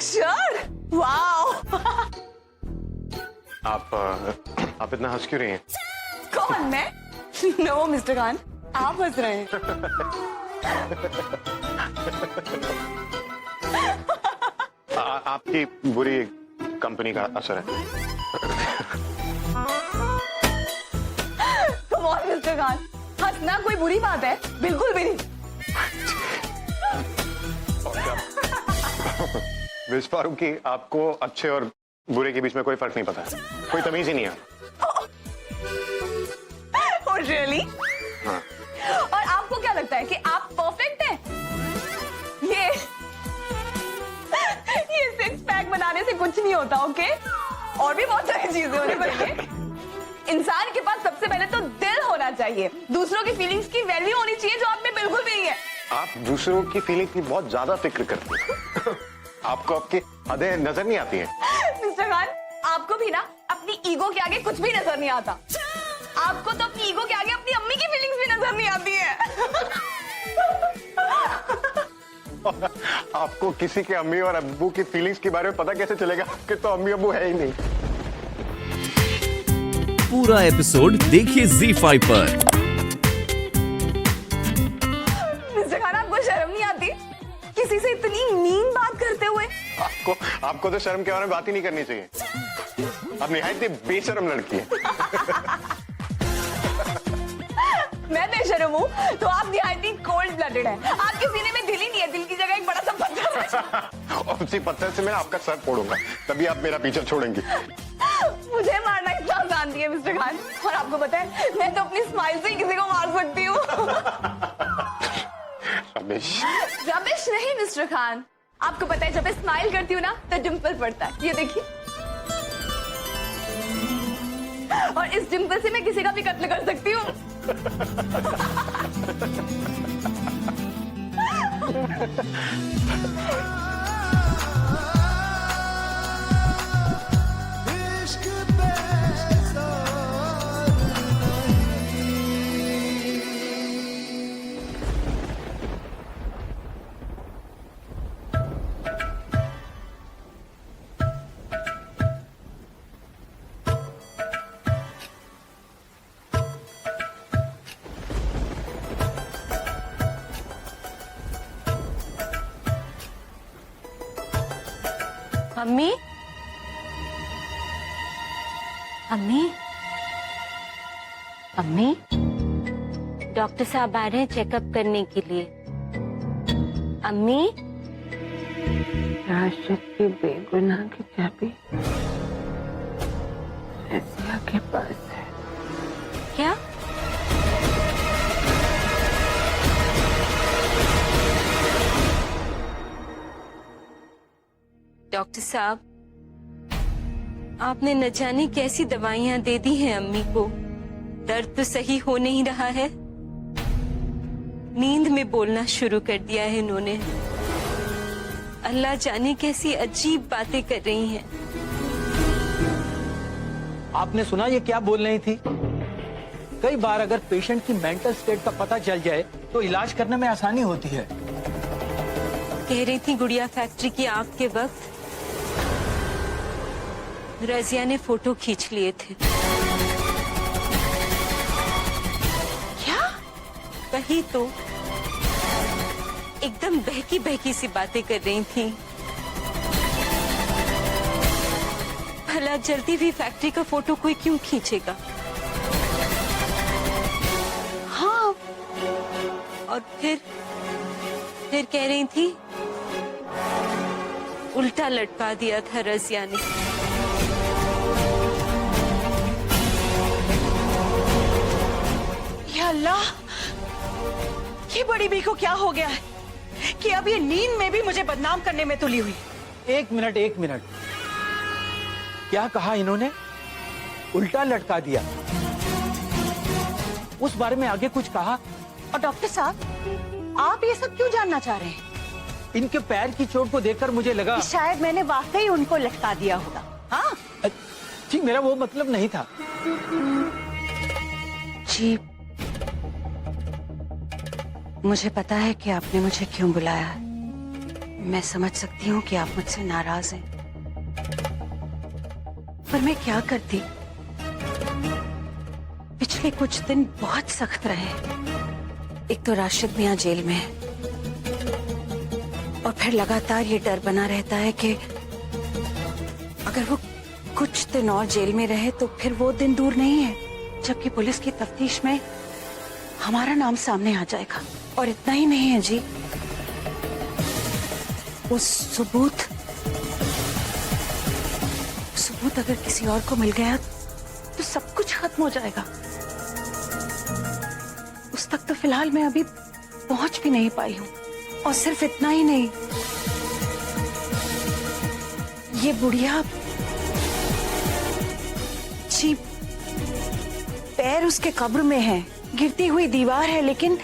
Shirt, wow. आप इतना हंस क्यों रही हैं? कौन, मैं? नो मिस्टर खान, आप हंस रहे हैं। आपकी बुरी कंपनी का असर है। कम ऑन मिस्टर खान, हंसना कोई बुरी बात है? बिल्कुल भी नहीं। विस्फा कि आपको अच्छे और बुरे के बीच में कोई फर्क नहीं पता है, कोई तमीज ही नहीं है। Oh, really? हाँ। और आपको क्या लगता है कि आप परफेक्ट हैं? ये सिक्स पैक बनाने से कुछ नहीं होता, ओके? और भी बहुत सारी चीजें होनी चाहिए। इंसान के पास सबसे पहले तो दिल होना चाहिए, दूसरों की फीलिंग्स की वैल्यू होनी चाहिए, जो आप में बिल्कुल भी नहीं है। आप दूसरों की फीलिंग की बहुत ज्यादा फिक्र करते हैं। आपको आपकी हदें नजर नहीं आती हैं। मिस्टर खान, आपको भी ना अपनी ईगो के आगे कुछ भी नजर नहीं आता। आपको तो अपनी ईगो के आगे अपनी अम्मी की फीलिंग्स भी नजर नहीं आती है। आपको किसी के अम्मी और अब्बू की फीलिंग्स के बारे में पता कैसे चलेगा? आपके तो अम्मी अब्बू है ही नहीं। पूरा एपिसोड देखिए ZEE5 पर। मिस्टर खान, आपको शर्म नहीं आती किसी से इतनी मीन बात करते हुए? आपको तो शर्म के बारे में बात ही नहीं करनी चाहिए। आप निहायत ही बेशर्म लड़की है। मैं बेशर्म हूँ तो आप निहायती कोल्ड ब्लडेड है। आपके सीने में दिल ही नहीं है, दिल की जगह एक बड़ा सा पत्थर है। और उसी पत्थर से मैं आपका सर फोड़ूंगा, तभी आप मेरा पीछा छोड़ेंगी। मुझे मारना इतना आसान नहीं है मिस्टर खान। और आपको पता है, मैं तो अपनी स्माइल से ही किसी को मार सकती हूँ। रमेश। रमेश नहीं मिस्टर खान, आपको पता है जब मैं स्माइल करती हूँ ना तो डिंपल पड़ता है, ये देखिए। और इस डिंपल से मैं किसी का भी कत्ल कर सकती हूँ। अम्मी, अम्मी, अम्मी, डॉक्टर साहब आ रहे हैं चेकअप करने के लिए। अम्मी, राशिद की बेगुनाह की चाबी रजिया के पास है। क्या? डॉक्टर साहब, आपने न जाने कैसी दवाइयां दे दी हैं अम्मी को। दर्द तो सही हो नहीं रहा है, नींद में बोलना शुरू कर दिया है इन्होंने। अल्लाह जाने कैसी अजीब बातें कर रही हैं। आपने सुना ये क्या बोल रही थी? कई बार अगर पेशेंट की मेंटल स्टेट का पता चल जाए तो इलाज करने में आसानी होती है। कह रही थी गुड़िया फैक्ट्री की आग के वक्त रजिया ने फोटो खींच लिए थे। क्या? वही तो, एकदम बहकी बहकी सी बातें कर रही थी। भला जल्दी भी फैक्ट्री का फोटो कोई क्यों खींचेगा? हाँ। और फिर कह रही थी उल्टा लटका दिया था रजिया ने। या अल्लाह, ये बड़ी बी को क्या हो गया है कि अब ये नींद में भी मुझे बदनाम करने में तुली हुई। एक मिनट, क्या कहा इन्होंने? उल्टा लटका दिया। उस बारे में आगे कुछ कहा? और डॉक्टर साहब, आप ये सब क्यों जानना चाह रहे हैं? इनके पैर की चोट को देखकर मुझे लगा शायद मैंने वाकई उनको लटका दिया होगा। हाँ जी, मेरा वो मतलब नहीं था। जी, मुझे पता है कि आपने मुझे क्यों बुलाया है। मैं समझ सकती हूँ कि आप मुझसे नाराज हैं, पर मैं क्या करती। पिछले कुछ दिन बहुत सख्त रहे। एक तो राशिद मियां जेल में है, और फिर लगातार ये डर बना रहता है कि अगर वो कुछ दिन और जेल में रहे तो फिर वो दिन दूर नहीं है जबकि पुलिस की तफ्तीश में हमारा नाम सामने आ जाएगा। और इतना ही नहीं है जी, वो सबूत अगर किसी और को मिल गया तो सब कुछ खत्म हो जाएगा। उस तक तो फिलहाल मैं अभी पहुंच भी नहीं पाई हूं। और सिर्फ इतना ही नहीं, ये बुढ़िया जी, पैर उसके कब्र में है, गिरती हुई दीवार है, लेकिन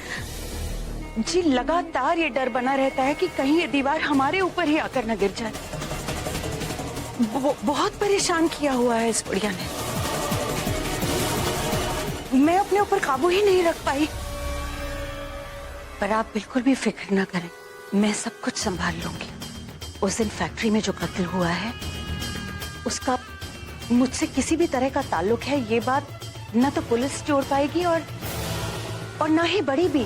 जी लगातार ये डर बना रहता है कि कहीं ये दीवार हमारे ऊपर ही आकर न गिर जाए। बहुत परेशान किया हुआ है इस बुढ़िया ने। मैं अपने ऊपर काबू ही नहीं रख पाई। पर आप बिल्कुल भी फिक्र ना करें, मैं सब कुछ संभाल लूंगी। उस दिन फैक्ट्री में जो कत्ल हुआ है उसका मुझसे किसी भी तरह का ताल्लुक है, ये बात ना तो पुलिस जोड़ पाएगी और ना ही बड़ी भी,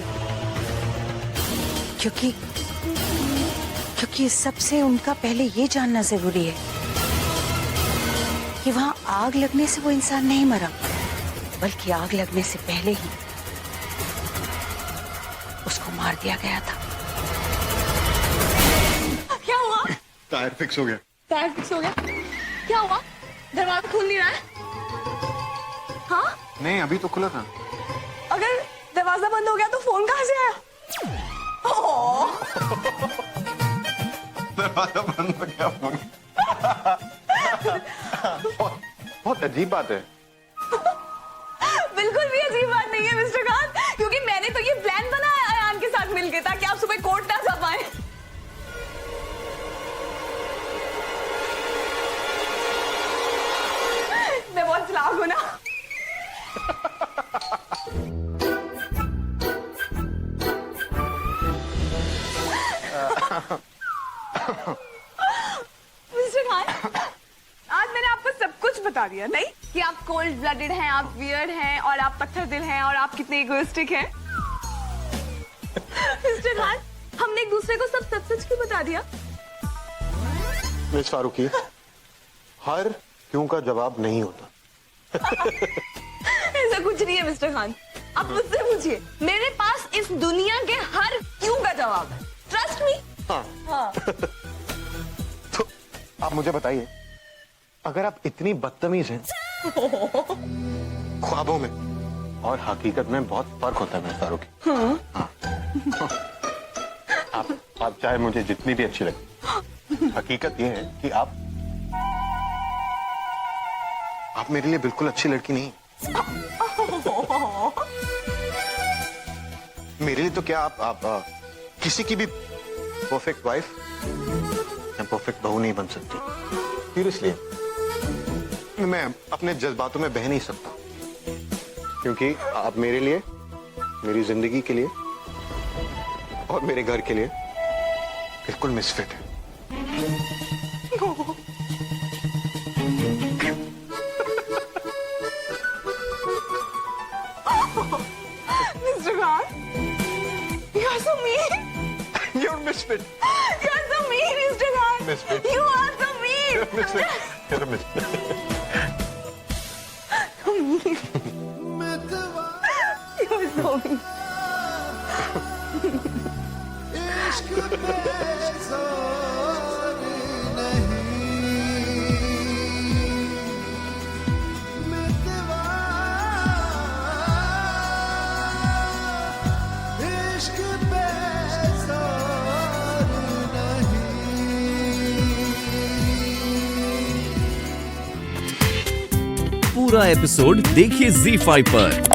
क्योंकि इस सब से उनका पहले ये जानना जरूरी है कि वहां आग लगने से वो इंसान नहीं मरा, बल्कि आग लगने से पहले ही उसको मार दिया गया था। क्या हुआ? टायर फिक्स हो गया। टायर फिक्स हो गया? क्या हुआ? दरवाजा खुल नहीं रहा है? हाँ? नहीं, अभी तो खुला था। अगर दरवाजा बंद हो गया तो फोन कहाँ से आया? ओह, दरवाजा बंद हो गया, फोन। बहुत अजीब बात है। बिल्कुल भी अजीब बात नहीं है मिस्टर खान, क्योंकि मैंने तो ये प्लान बनाया अयान के साथ मिलकर ताकि आप सुबह कोर्ट ना जा पाए। मैं बहुत चालाक हूं ना। मिस्टर खान, आज मैंने आपको सब कुछ बता दिया नहीं कि आप कोल्ड ब्लडेड हैं, आप वियर्ड हैं और आप पत्थर दिल हैं और आप कितने इगोइस्टिक हैं। मिस्टर खान, हमने एक दूसरे को सब सच क्यों बता दिया? मिस फारूकी, हर क्यों का जवाब नहीं होता। ऐसा कुछ नहीं है मिस्टर खान, आप मुझसे पूछिए, मेरे पास इस दुनिया के हर क्यों का जवाब है। Trust me. हाँ। तो आप मुझे बताइए, अगर आप इतनी बदतमीज हैं, ख्वाबों में और हकीकत में बहुत फर्क होता है मिस फारूकी। हाँ। आप चाहे मुझे जितनी भी अच्छी लगे, हकीकत ये है कि आप मेरे लिए बिल्कुल अच्छी लड़की नहीं। मेरे लिए तो क्या आप किसी की भी परफेक्ट वाइफ या परफेक्ट बहू नहीं बन सकती। सीरियसली, मैं अपने जज्बातों में बह नहीं सकता, क्योंकि आप मेरे लिए, मेरी जिंदगी के लिए और मेरे घर के लिए बिल्कुल मिसफिट है। Mr. Khan, you're so mean. You're misfit. You're so mean, Mr. Khan. Misfit. You are so mean. You're misfit. You're a misfit. You're so mean. पूरा एपिसोड देखिए ZEE5 पर।